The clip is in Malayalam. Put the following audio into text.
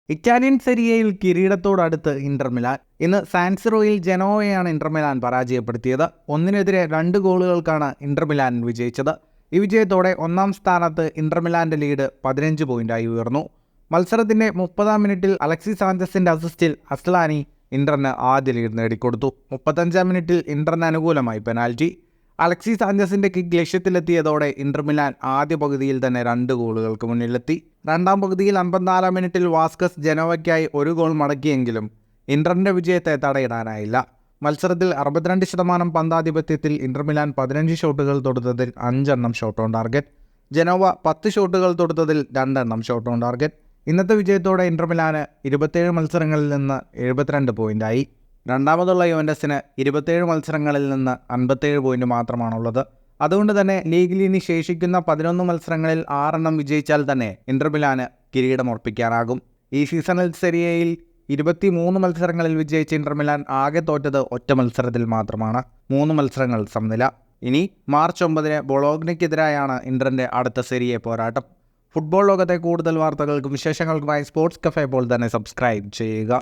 ഇറ്റാലിയൻ സെരിയയിൽ കിരീടത്തോടടുത്ത് ഇന്റർ മിലാൻ. ഇന്ന് സാൻസിറോയിൽ ജനോവയാണ് ഇന്റർ മിലാൻ പരാജയപ്പെടുത്തിയത്. 1-നെതിരെ 2 ഗോളുകൾക്കാണ് ഇന്റർ മിലാൻ വിജയിച്ചത്. ഈ വിജയത്തോടെ ഒന്നാം സ്ഥാനത്ത് ഇന്റർ മിലാന്റെ ലീഡ് 15 പോയിന്റായി ഉയർന്നു. മത്സരത്തിന്റെ 30-ാം മിനിറ്റിൽ അലക്സിസ് സാഞ്ചസിന്റെ അസിസ്റ്റിൽ അസ്ലാനി ഇന്ററിന് ആദ്യ ലീഡ് നേടിക്കൊടുത്തു. 35-ാം മിനിറ്റിൽ ഇന്ററിന് അനുകൂലമായി പെനാൽറ്റി. അലക്സിസ് സാഞ്ചസിന്റെ കിക്ക് ലക്ഷ്യത്തിലെത്തിയതോടെ ഇന്റർ മിലാൻ ആദ്യ പകുതിയിൽ തന്നെ 2 ഗോളുകൾക്ക് മുന്നിലെത്തി. രണ്ടാം പകുതിയിൽ 54-ാം മിനിറ്റിൽ വാസ്കസ് ജനോവയ്ക്കായി 1 ഗോൾ മടക്കിയെങ്കിലും ഇന്ററിന്റെ വിജയത്തെ തടയിടാനായില്ല. മത്സരത്തിൽ 62% പന്താധിപത്യത്തിൽ ഇന്റർ മിലാൻ 15 ഷോട്ടുകൾ തൊടുത്തതിൽ 5 എണ്ണം ഷോട്ട് ഓൺ ടാർഗറ്റ്. ജനോവ 10 ഷോട്ടുകൾ തൊടുത്തതിൽ 2 എണ്ണം ഷോട്ട് ഓൺ ടാർഗറ്റ്. ഇന്നത്തെ വിജയത്തോടെ ഇന്റർ മിലാന് 27 മത്സരങ്ങളിൽ നിന്ന് 72 പോയിന്റായി. രണ്ടാമതുള്ള യുവന്റസിന് 27 മത്സരങ്ങളിൽ നിന്ന് 57 പോയിന്റ് മാത്രമാണുള്ളത്. അതുകൊണ്ട് തന്നെ ലീഗിൽ ഇനി ശേഷിക്കുന്ന 11 മത്സരങ്ങളിൽ 6 എണ്ണം വിജയിച്ചാൽ തന്നെ ഇന്റർ മിലാന് കിരീടമുറപ്പിക്കാനാകും. ഈ സീസണിൽ സെരിയയിൽ 23 മത്സരങ്ങളിൽ വിജയിച്ച ഇന്റർ മിലാൻ ആകെ തോറ്റത് ഒറ്റ മത്സരത്തിൽ മാത്രമാണ്. 3 മത്സരങ്ങൾ സമനില. ഇനി മാർച്ച് 9-ന് ബൊളോഗ്നയ്ക്കെതിരായാണ് ഇന്ററിന്റെ അടുത്ത സെരിയ പോരാട്ടം. ഫുട്ബോൾ ലോകത്തെ കൂടുതൽ വാർത്തകൾക്കും വിശേഷങ്ങൾക്കുമായി സ്പോർട്സ് കഫേ ഇപ്പോൾ തന്നെ സബ്സ്ക്രൈബ് ചെയ്യുക.